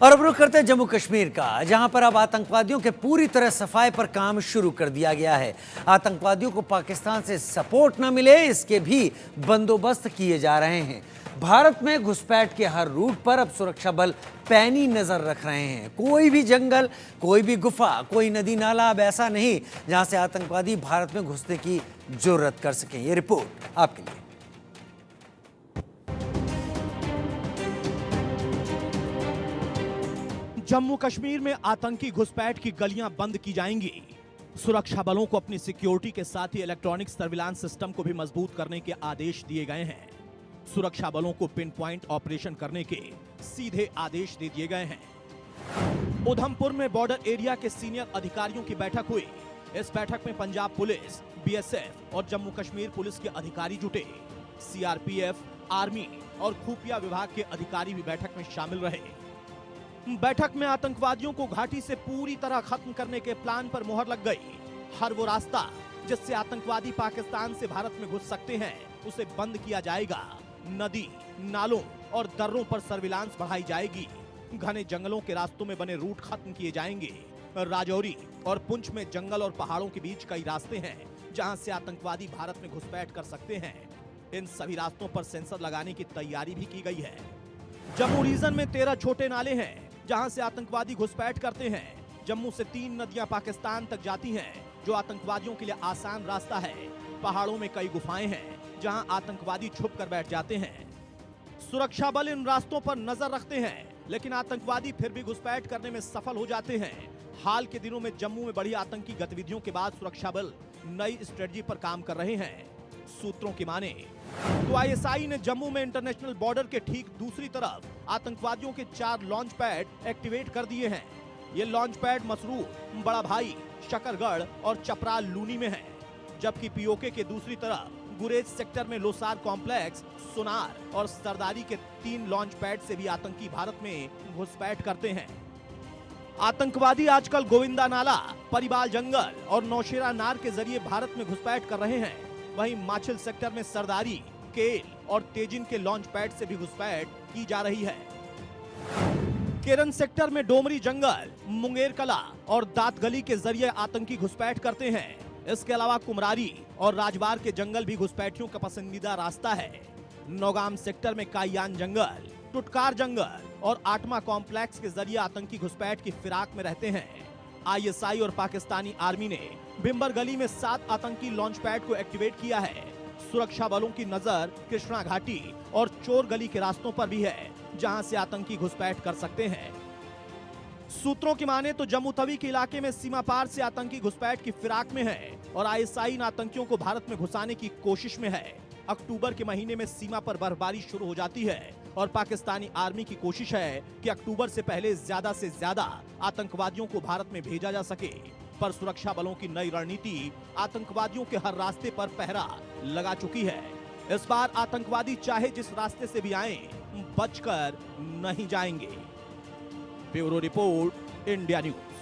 और अब रुख करते हैं जम्मू कश्मीर का, जहां पर अब आतंकवादियों के पूरी तरह सफाई पर काम शुरू कर दिया गया है। आतंकवादियों को पाकिस्तान से सपोर्ट न मिले, इसके भी बंदोबस्त किए जा रहे हैं। भारत में घुसपैठ के हर रूट पर अब सुरक्षा बल पैनी नजर रख रहे हैं। कोई भी जंगल, कोई भी गुफा, कोई नदी नाला अब ऐसा नहीं जहां से आतंकवादी भारत में घुसने की जुर्रत कर सकें। ये रिपोर्ट आपके लिए। जम्मू कश्मीर में आतंकी घुसपैठ की गलियां बंद की जाएंगी। सुरक्षा बलों को अपनी सिक्योरिटी के साथ ही इलेक्ट्रॉनिक सर्विलांस सिस्टम को भी मजबूत करने के आदेश दिए गए हैं। सुरक्षा बलों को पिन पॉइंट ऑपरेशन करने के सीधे आदेश दे दिए गए हैं। उधमपुर में बॉर्डर एरिया के सीनियर अधिकारियों की बैठक हुई। इस बैठक में पंजाब पुलिस, बीएसएफ और जम्मू कश्मीर पुलिस के अधिकारी जुटे। सीआरपीएफ, आर्मी और खुफिया विभाग के अधिकारी भी बैठक में शामिल रहे। बैठक में आतंकवादियों को घाटी से पूरी तरह खत्म करने के प्लान पर मुहर लग गई। हर वो रास्ता जिससे आतंकवादी पाकिस्तान से भारत में घुस सकते हैं, उसे बंद किया जाएगा। नदी, नालों और दर्रों पर सर्विलांस बढ़ाई जाएगी। घने जंगलों के रास्तों में बने रूट खत्म किए जाएंगे। राजौरी और पुंछ में जंगल और पहाड़ों के बीच कई रास्ते हैं जहां से आतंकवादी भारत में घुसपैठ कर सकते हैं। इन सभी रास्तों पर सेंसर लगाने की तैयारी भी की गई है। जम्मू रीजन में 13 छोटे नाले हैं जहां से आतंकवादी घुसपैठ करते हैं। जम्मू से 3 नदियां पाकिस्तान तक जाती हैं, जो आतंकवादियों के लिए आसान रास्ता है। पहाड़ों में कई गुफाएं हैं जहां आतंकवादी छुप कर बैठ जाते हैं। सुरक्षा बल इन रास्तों पर नजर रखते हैं, लेकिन आतंकवादी फिर भी घुसपैठ करने में सफल हो जाते हैं। हाल के दिनों में जम्मू में बढ़ी आतंकी गतिविधियों के बाद सुरक्षा बल नई स्ट्रेटजी पर काम कर रहे हैं। सूत्रों की माने तो आईएसआई ने जम्मू में इंटरनेशनल बॉर्डर के ठीक दूसरी तरफ आतंकवादियों के 4 लॉन्च पैड एक्टिवेट कर दिए हैं। ये लॉन्च पैड मसरूर, बड़ा भाई, शकरगढ़ और चपराल लूनी में हैं, जबकि पीओके के दूसरी तरफ गुरेज सेक्टर में लोसार कॉम्प्लेक्स, सुनार और सरदारी के 3 लॉन्च पैड से भी आतंकी भारत में घुसपैठ करते हैं। आतंकवादी आजकल गोविंदा नाला, परिबाल जंगल और नौशेरा नार के जरिए भारत में घुसपैठ कर रहे हैं। वहीं माछिल सेक्टर में सरदारी, केल और तेजिन के लॉन्च पैड से भी घुसपैठ की जा रही है। केरन सेक्टर में डोमरी जंगल, मुंगेर कला और दात गली के जरिए आतंकी घुसपैठ करते हैं। इसके अलावा कुमरारी और राजबार के जंगल भी घुसपैठियों का पसंदीदा रास्ता है। नौगाम सेक्टर में कायान जंगल, टुटकार जंगल और आटमा कॉम्प्लेक्स के जरिए आतंकी घुसपैठ की फिराक में रहते हैं। आईएसआई और पाकिस्तानी आर्मी ने भिम्बर गली में 7 आतंकी लॉन्च पैड को एक्टिवेट किया है। सुरक्षा बलों की नजर कृष्णा घाटी और चोर गली के रास्तों पर भी है, जहां से आतंकी घुसपैठ कर सकते हैं। सूत्रों की माने तो जम्मू तवी के इलाके में सीमा पार से आतंकी घुसपैठ की फिराक में है और आईएसआई इन आतंकियों को भारत में घुसाने की कोशिश में है। अक्टूबर के महीने में सीमा पर बर्फबारी शुरू हो जाती है और पाकिस्तानी आर्मी की कोशिश है कि अक्टूबर से पहले ज्यादा से ज्यादा आतंकवादियों को भारत में भेजा जा सके। पर सुरक्षा बलों की नई रणनीति आतंकवादियों के हर रास्ते पर पहरा लगा चुकी है। इस बार आतंकवादी चाहे जिस रास्ते से भी आएं, बचकर नहीं जाएंगे। Bureau report, India news.